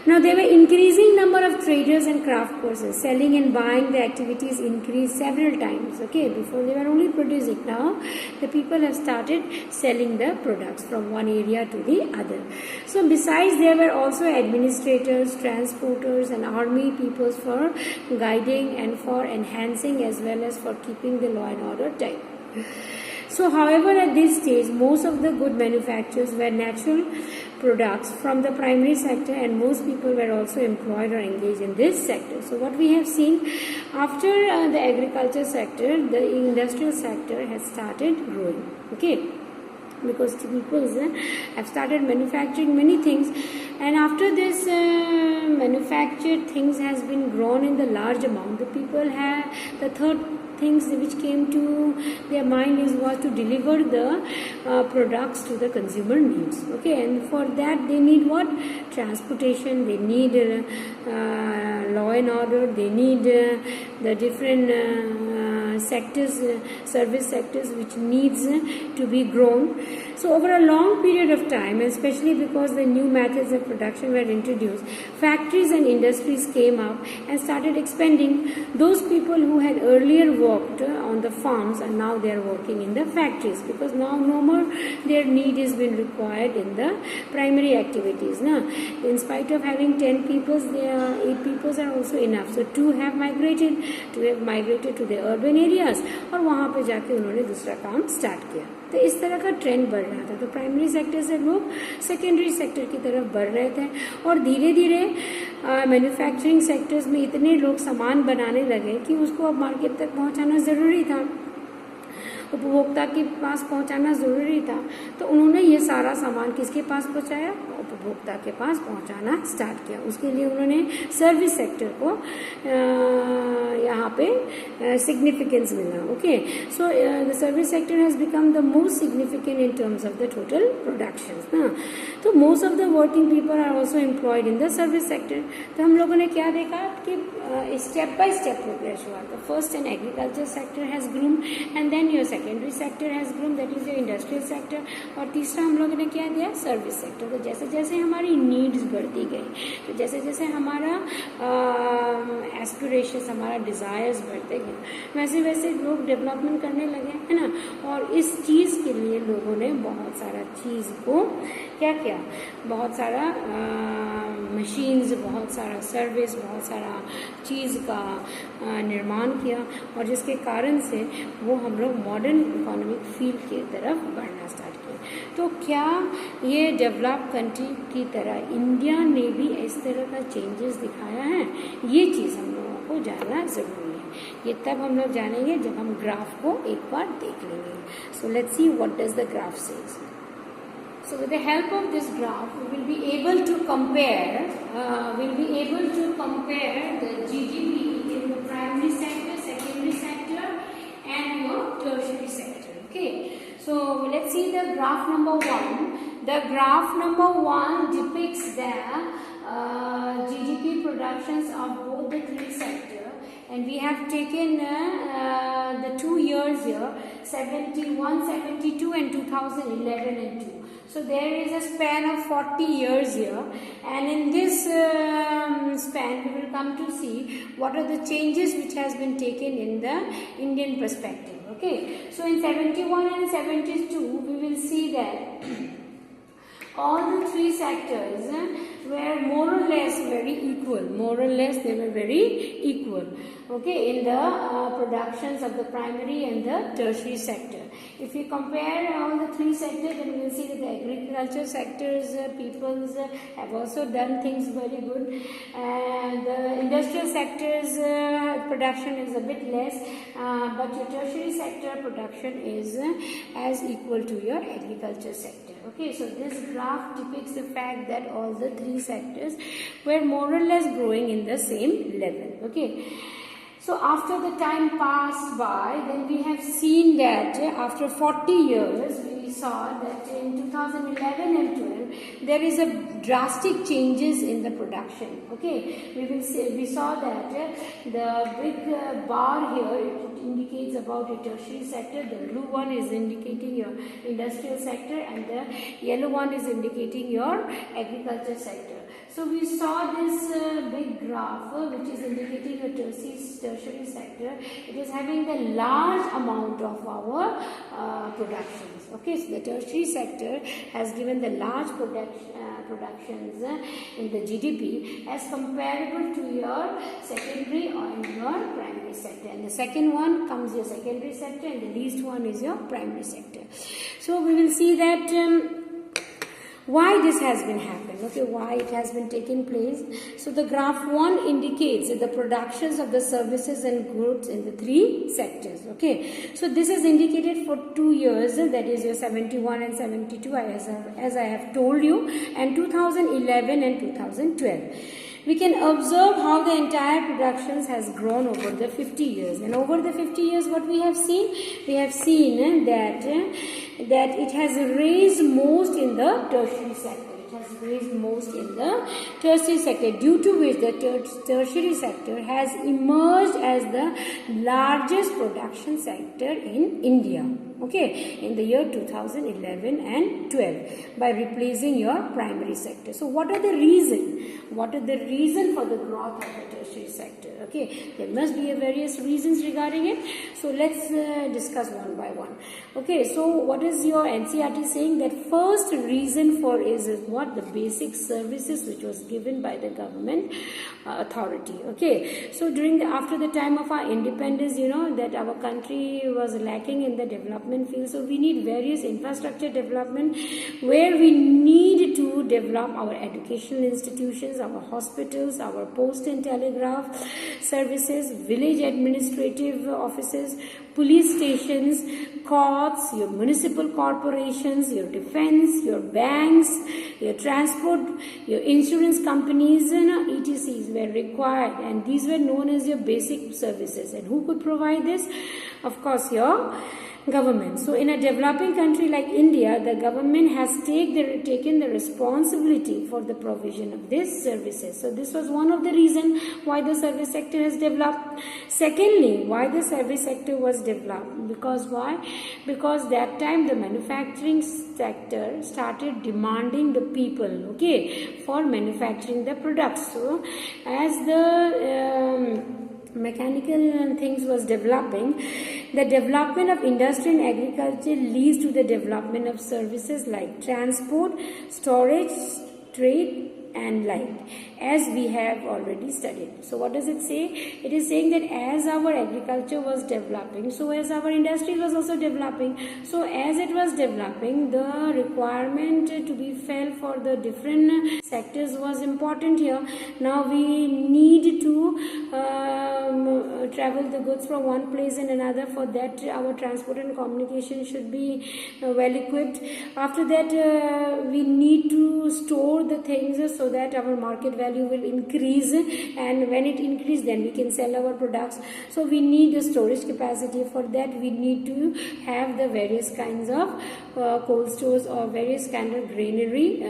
Now there were increasing number of traders and craft persons. Selling and buying the activities increased several times. Okay, before they were only producing. Now the people have started selling the products from one area to the other. So besides, there were also administrators, transporters and army peoples for guiding and for enhancing as well as for keeping the law and order tight. So however, at this stage, most of the good manufacturers were natural products from the primary sector, and most people were also employed or engaged in this sector. So what we have seen, after the agriculture sector, the industrial sector has started growing. Okay, because people have started manufacturing many things, and after this manufactured things has been grown in the large amount, the people have the third things which came to their mind was to deliver the products to the consumer needs. Okay, and for that they need what? Transportation, they need law and order, they need the different sectors, service sectors which needs to be grown. So over a long period of time, especially because the new methods of production were introduced, factories and industries came up and started expanding. Those people who had earlier worked on the farms and now they are working in the factories, because now no more their need is been required in the primary activities. Now, in spite of having 10 people, there are 8 people are also enough. So two have migrated to the urban areas और वहाँ पे जाके उन्होंने दूसरा काम start किया. तो इस तरह का ट्रेंड बढ़ रहा था. तो प्राइमरी सेक्टर से लोग सेकेंडरी सेक्टर की तरफ बढ़ रहे थे और धीरे धीरे मैन्युफैक्चरिंग सेक्टर्स में इतने लोग सामान बनाने लगे कि उसको अब मार्केट तक पहुँचाना ज़रूरी था, उपभोक्ता के पास पहुंचाना ज़रूरी था. तो उन्होंने ये सारा सामान किसके पास पहुंचाया? उपभोक्ता के पास पहुंचाना स्टार्ट किया. उसके लिए उन्होंने सर्विस सेक्टर को यहाँ पे सिग्निफिकेंस मिला. Okay, so the service sector has become the most significant in terms of the total productions ना. तो most of the working people are also employed in the service sector. तो हम लोगों ने क्या देखा कि स्टेप बाय स्टेप प्रोग्रेस हुआ. The first and agriculture sector has groom and then your secondary sector has groom, that is your industrial sector. और तीसरा हम लोगों ने क्या दिया? Service sector. तो जैसे जैसे हमारी नीड्स बढ़ती गई, तो जैसे जैसे हमारा एस्पिरेशंस, हमारा डिज़ायर्स बढ़ते गए, वैसे वैसे लोग डेवलपमेंट करने लगे, है ना. और इस चीज़ के लिए लोगों ने बहुत सारा चीज़ को क्या किया? बहुत सारा मशीन्स, बहुत सारा सर्विस, बहुत सारा चीज़ का निर्माण किया, और जिसके कारण से वो हम लोग मॉडर्न इकोनॉमिक फील्ड की तरफ बढ़ना स्टार्ट किया. तो क्या ये डेवलप कंट्री की तरह इंडिया ने भी इस तरह का चेंजेस दिखाया है? ये चीज़ हम लोगों को जानना ज़रूरी है. ये तब हम लोग जानेंगे जब हम ग्राफ को एक बार देख लेंगे. So let's see what does the graph says. So with the help of this graph, we will be able to compare. The GDP in the primary sector, secondary sector, and your tertiary sector. Okay. So let's see the graph number 1. The graph number 1 depicts the GDP productions of both the three sectors, and we have taken the 2 years here, 71, 72, and 2011 and 2. So there is a span of 40 years here, and in this span we will come to see what are the changes which has been taken in the Indian perspective. Okay, so in 71 and 72 we will see that all the three sectors were more or less very equal. More or less they were very equal. Okay, in the productions of the primary and the tertiary sector. If we compare all the three sectors, then we will see that the agriculture sectors, peoples have also done things very good, and the industrial sectors production is a bit less, but your tertiary sector production is as equal to your agriculture sector. Okay, so this graph depicts the fact that all the three sectors were more or less growing in the same level. Okay. So after the time passed by, then we have seen that after 40 years, we saw that in 2011 and 12, there is a drastic changes in the production. Okay, we saw that the big bar here, it indicates about your tertiary sector, the blue one is indicating your industrial sector, and the yellow one is indicating your agriculture sector. So we saw this big graph which is indicating a tertiary sector. It is having the large amount of our productions. Okay, so the tertiary sector has given the large productions in the GDP as comparable to your secondary and your primary sector. And the second one comes your secondary sector, and the least one is your primary sector. So we will see that why this has been happened. Okay, why it has been taking place. So the graph 1 indicates the productions of the services and goods in the three sectors. Okay, so this is indicated for 2 years, that is your 71 and 72 as I have told you, and 2011 and 2012. We can observe how the entire productions has grown over the 50 years. And over the 50 years, what we have seen? We have seen that it has raised most in the tertiary sector. It is based most in the tertiary sector, due to which the tertiary sector has emerged as the largest production sector in India. Okay, in the year 2011 and 12 by replacing your primary sector. So what are the reason? What are the reason for the growth of the tertiary sector? Okay, there must be various reasons regarding it. So let's discuss one by one. Okay, so what is your NCERT saying? That first reason for is what? The basic services which was given by the government authority. Okay, so after the time of our independence, you know that our country was lacking in the development field. So we need various infrastructure development where we need to develop our educational institutions, our hospitals, our post and telegraph services, village administrative offices, police stations, courts, your municipal corporations, your defense, your banks, your transport, your insurance companies, ETCs were required, and these were known as your basic services. And who could provide this? Of course, your government. So in a developing country like India, the government has taken the responsibility for the provision of these services. So this was one of the reasons why the service sector has developed. Secondly, why the service sector was developed? Because why? Because that time the manufacturing sector started demanding the people, okay, for manufacturing the products. So as the mechanical things was developing, the development of industry and agriculture leads to the development of services like transport, storage, trade and light, as we have already studied. So what does it say? It is saying that as our agriculture was developing, so as our industry was also developing. So as it was developing, the requirement to be felt for the different sectors was important here. Now we need to travel the goods from one place and another. For that, our transport and communication should be well equipped. After that, we need to store the things so that our market value will increase, and when it increases, then we can sell our products. So we need a storage capacity. For that, we need to have the various kinds of cold stores or various kind of granary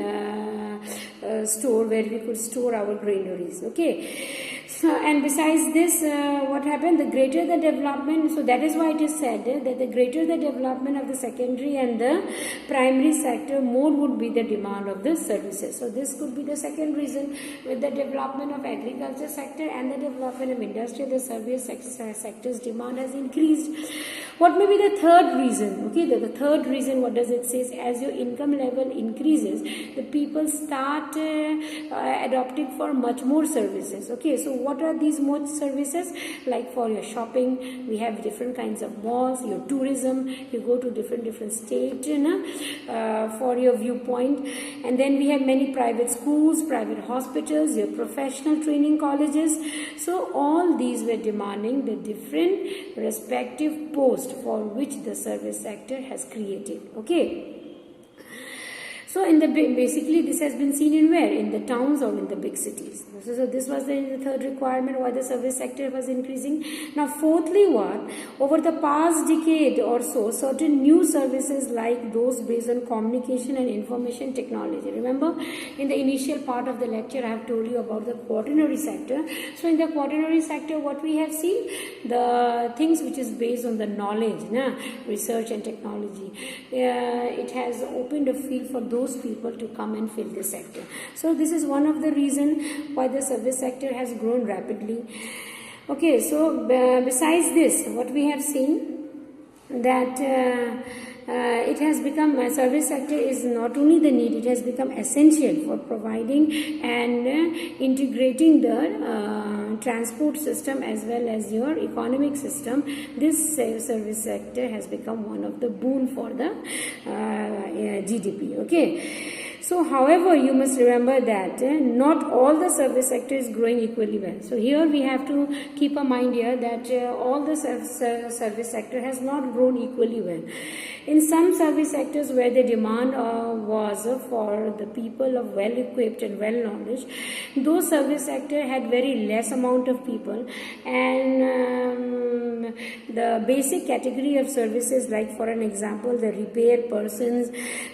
store where we could store our granaries. Okay. So, and besides this, what happened? The greater the development, so that is why it is said that the greater the development of the secondary and the primary sector, more would be the demand of the services. So this could be the second reason. With the development of agriculture sector and the development of industry, the service sector's demand has increased. What may be the third reason? Okay, the third reason, what does it say? As your income level increases, the people start adopting for much more services. Okay, so what are these more services? Like for your shopping, we have different kinds of malls. Your tourism, you go to different states, for your viewpoint. And then we have many private schools, private hospitals, your professional training colleges. So all these were demanding the different respective posts for which the service sector has created. Okay. So basically this has been seen in where? In the towns or in the big cities. So this was the third requirement why the service sector was increasing. Now fourthly, what? Over the past decade or so, certain new services like those based on communication and information technology. Remember, in the initial part of the lecture I have told you about the quaternary sector. So in the quaternary sector, what we have seen? The things which is based on the knowledge, research and technology. It has opened a field for those people to come and fill this sector. So this is one of the reasons why the service sector has grown rapidly. Okay, so besides this, what we have seen that it has become, service sector is not only the need, it has become essential for providing and integrating the transport system as well as your economic system. This service sector has become one of the boon for the GDP. Okay. So, however, you must remember that not all the service sector is growing equally well. So, here we have to keep in mind here that all the service sector has not grown equally well. In some service sectors where the demand was for the people of well equipped and well knowledge, those service sector had very less amount of people, and the basic category of services, like for an example, the repair persons,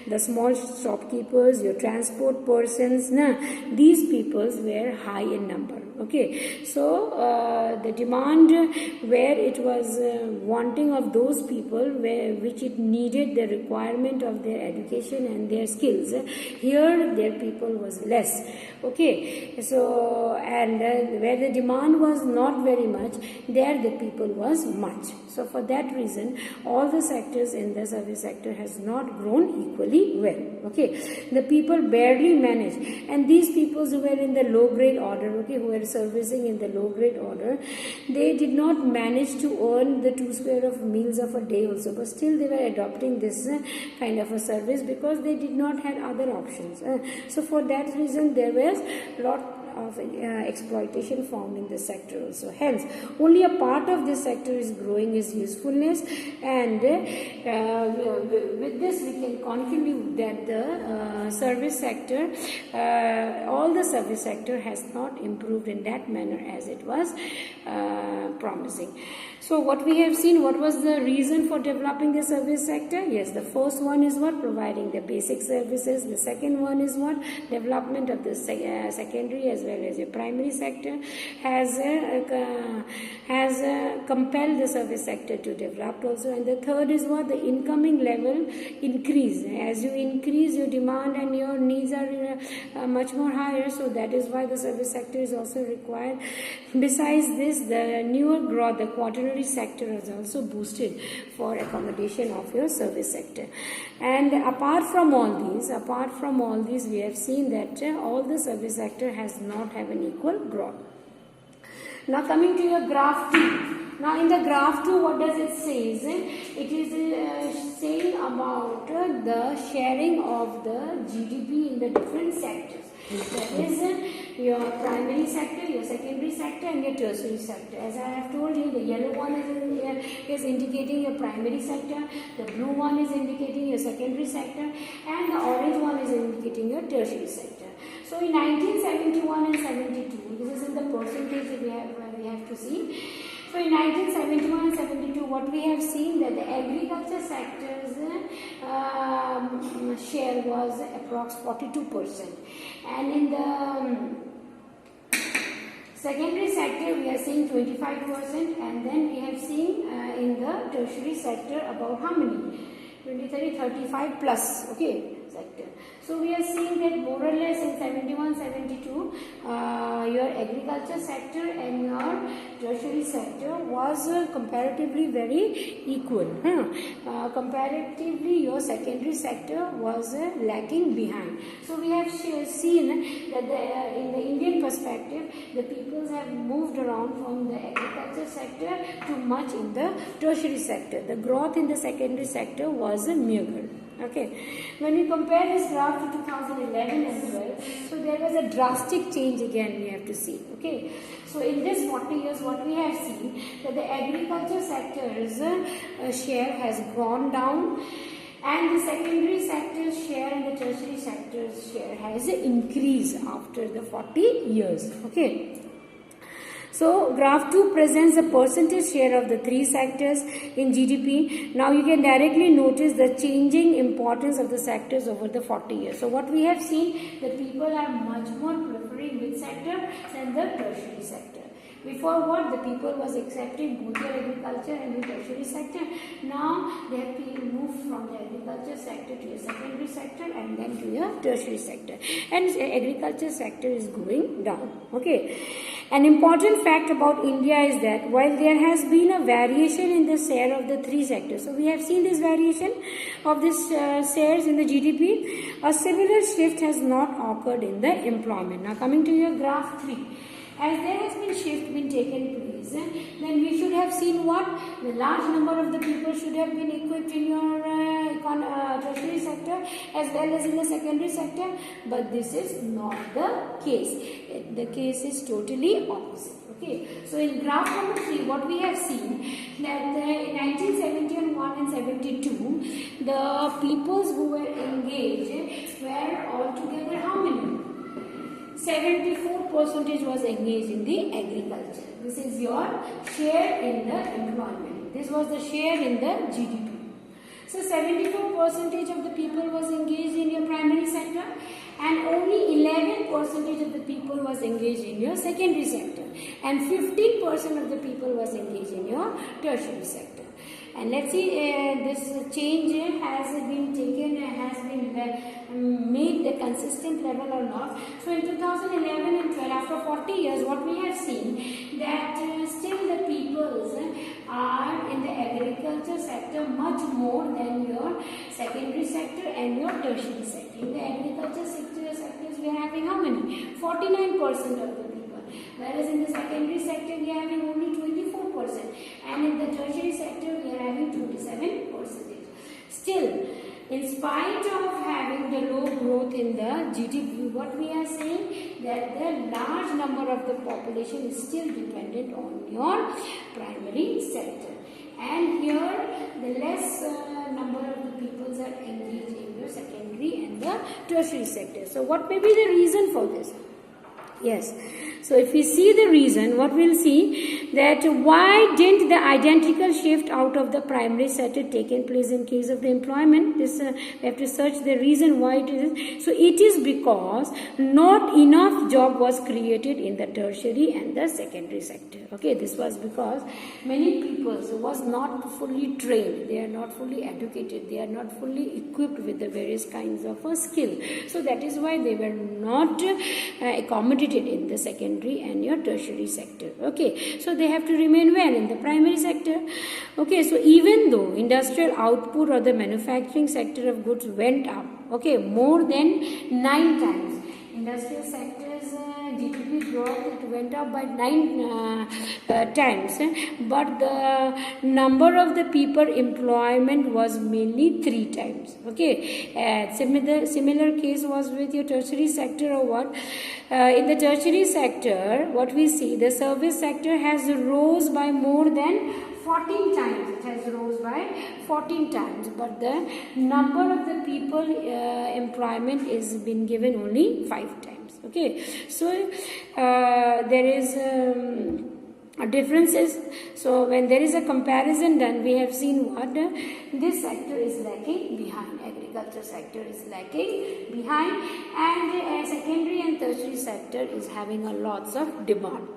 the small shopkeepers, your transport persons, these peoples were high in number. Okay, so the demand where it was wanting of those people which it needed the requirement of their education and their skills, here their people was less. Okay, so and where the demand was not very much, there the people was much. So for that reason, all the sectors in the service sector has not grown equally well. Okay, the people barely manage, and these people who were in the low grade order, okay, who were servicing in the low grade order, they did not manage to earn the 2 square of meals of a day also, but still they were adopting this kind of a service because they did not have other options. So for that reason, there was lot of exploitation found in this sector also. Hence, only a part of this sector is growing its usefulness, and with this we can conclude that the service sector, all the service sector has not improved in that manner as it was promising. So what we have seen, what was the reason for developing the service sector? Yes, the first one is what? Providing the basic services. The second one is what? Development of the secondary as well as your primary sector has compelled the service sector to develop also. And the third is what? The incoming level increase. As you increase your demand and your needs are much more higher, so that is why the service sector is also required. Besides this, the newer growth, the quaternary sector is also boosted for accommodation of your service sector. And apart from all these, we have seen that all the service sector has not have an equal growth. Now coming to your graph 2. Now in the graph 2, what does it say? It is saying about the sharing of the GDP in the different sectors. That is your primary sector, your secondary sector, and your tertiary sector. As I have told you, the yellow one is indicating your primary sector, the blue one is indicating your secondary sector, and the orange one is indicating your tertiary sector. So in 1971 and 72, this is in the percentage that we have to see. So in 1971 and 72, what we have seen that the agriculture sector's share was approx 42%, and in the secondary sector we are seeing 25%, and then we have seen in the tertiary sector about how many? 35 plus, okay, sector. So we are seeing that more or less in 71-72, your agriculture sector and your tertiary sector was comparatively very equal. Comparatively, your secondary sector was lagging behind. So we have seen that in the Indian perspective, the peoples have moved around from the agriculture sector to much in the tertiary sector. The growth in the secondary sector was meager. Okay, when we compare this graph to 2011 as well, so there was a drastic change again we have to see. Okay, so in this 40 years, what we have seen that the agriculture sector's share has gone down, and the secondary sector's share and the tertiary sector's share has increased after the 40 years. Okay. So graph 2 presents the percentage share of the three sectors in GDP. Now you can directly notice the changing importance of the sectors over the 40 years. So what we have seen, the people are much more preferring which sector than the tertiary sector. Before what, the people was accepting both the agriculture and the tertiary sector. Now they have been moved from the agriculture sector to the secondary sector and then to the tertiary sector. And the agriculture sector is going down. Okay. An important fact about India is that while there has been a variation in the share of the three sectors, so we have seen this variation of this shares in the GDP, a similar shift has not occurred in the employment. Now coming to your graph 3. As there has been shift been taken place, then we should have seen what? The large number of the people should have been equipped in your tertiary sector as well as in the secondary sector, but this is not the case. The case is totally opposite. Okay, so in graph number 3, what we have seen that in 1971 and 72, the peoples who were engaged were altogether how many? 74% was engaged in the agriculture. This is your share in the employment. This was the share in the GDP. So 74% of the people was engaged in your primary sector, and only 11% of the people was engaged in your secondary sector, and 15% of the people was engaged in your tertiary sector. And let's see, this change has been taken, has been made the consistent level or not. So in 2011 and 12, after 40 years, what we have seen that still the peoples are in the agriculture sector much more than your secondary sector and your tertiary sector. In the agriculture sectors, we are having how many? 49% of the people. Whereas in the secondary sector, we are having only 24%. And in the tertiary sector, we are having 27%. Still, in spite of having the low growth in the GDP, what we are saying that the large number of the population is still dependent on your primary sector. And here, the less number of the peoples are engaged in your secondary and the tertiary sector. So, what may be the reason for this? Yes. So if we see the reason, what we'll see that why didn't the identical shift out of the primary sector taken place in case of the employment? This we have to search the reason why it is. So it is because not enough job was created in the tertiary and the secondary sector. Okay, this was because many people was not fully trained, they are not fully educated, they are not fully equipped with the various kinds of skill. So that is why they were not accommodated in the secondary and your tertiary sector. Okay, so they have to remain where? In the primary sector. Okay, so even though industrial output or the manufacturing sector of goods went up, okay, more than 9 times. Industrial sector's GDP growth, it went up by 9 times, but the number of the people employment was mainly 3 times. Okay, similar case was with your tertiary sector or what? In the tertiary sector, what we see, the service sector has rose by more than 14 times. It has rose by 14 times, but the number of the people employment is been given only 5 times. Okay, so there is differences. So when there is a comparison done, we have seen what this sector is lacking behind, agriculture sector is lacking behind, and secondary and tertiary sector is having a lots of demand.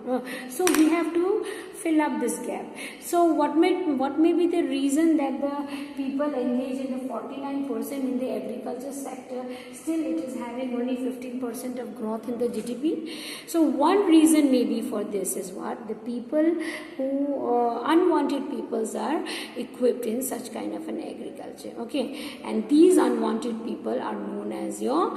So we have to fill up this gap. So what may be the reason that the people engaged in the 49% in the agriculture sector, still it is having only 15% of growth in the GDP? So one reason maybe for this is what? The people who unwanted peoples are equipped in such kind of an agriculture. Okay, and these unwanted people are known as your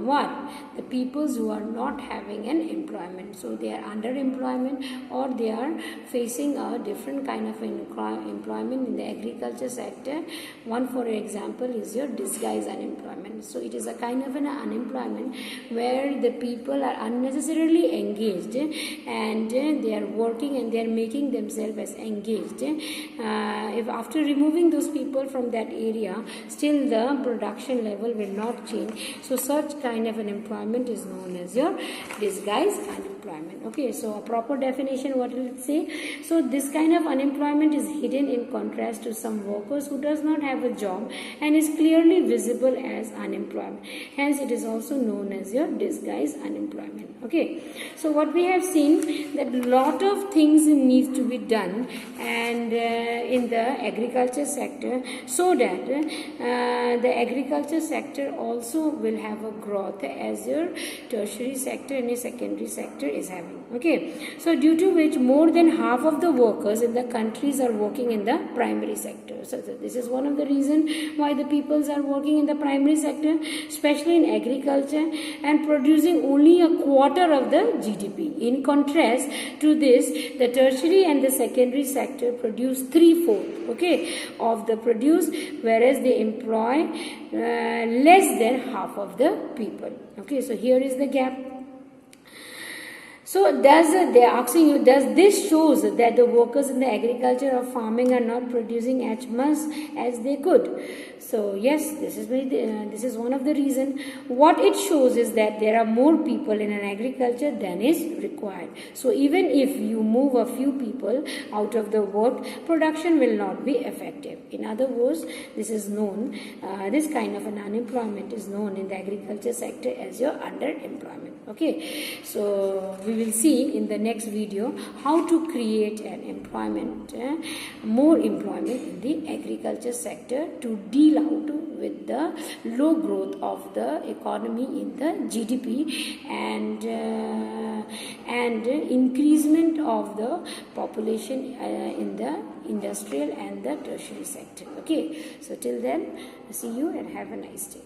what? The peoples who are not having an employment. So they are underemployment, or they are facing a different kind of employment in the agriculture sector. One, for example, is your disguised unemployment. So it is a kind of an unemployment where the people are unnecessarily engaged and they are working and they are making themselves as engaged. If after removing those people from that area, still the production level will not change. So such kind of an employment is known as your disguised unemployment. Okay, so a proper definition, what will it say? So this kind of unemployment is hidden in contrast to some workers who does not have a job and is clearly visible as unemployment. Hence it is also known as your disguised unemployment. Okay, so what we have seen that lot of things need to be done and in the agriculture sector, so that the agriculture sector also will have a growth as your tertiary sector and your secondary sector is having. Okay, so due to which more than half of the workers in the countries are working in the primary sector. So this is one of the reasons why the peoples are working in the primary sector, especially in agriculture, and producing only a quarter of the GDP. In contrast to this, the tertiary and the secondary sector produce 3/4, okay, of the produce, whereas they employ less than half of the people. Okay, so here is the gap. So they're asking you, does this shows that the workers in the agriculture or farming are not producing as much as they could? So yes, this is one of the reason. What it shows is that there are more people in an agriculture than is required. So even if you move a few people out of the work, production will not be effective. In other words, this is known, this kind of an unemployment is known in the agriculture sector as your underemployment. Okay, so we will see in the next video how to create an employment, more employment in the agriculture sector to deal out with the low growth of the economy in the GDP and increasement of the population in the industrial and the tertiary sector. Okay, so till then, see you and have a nice day.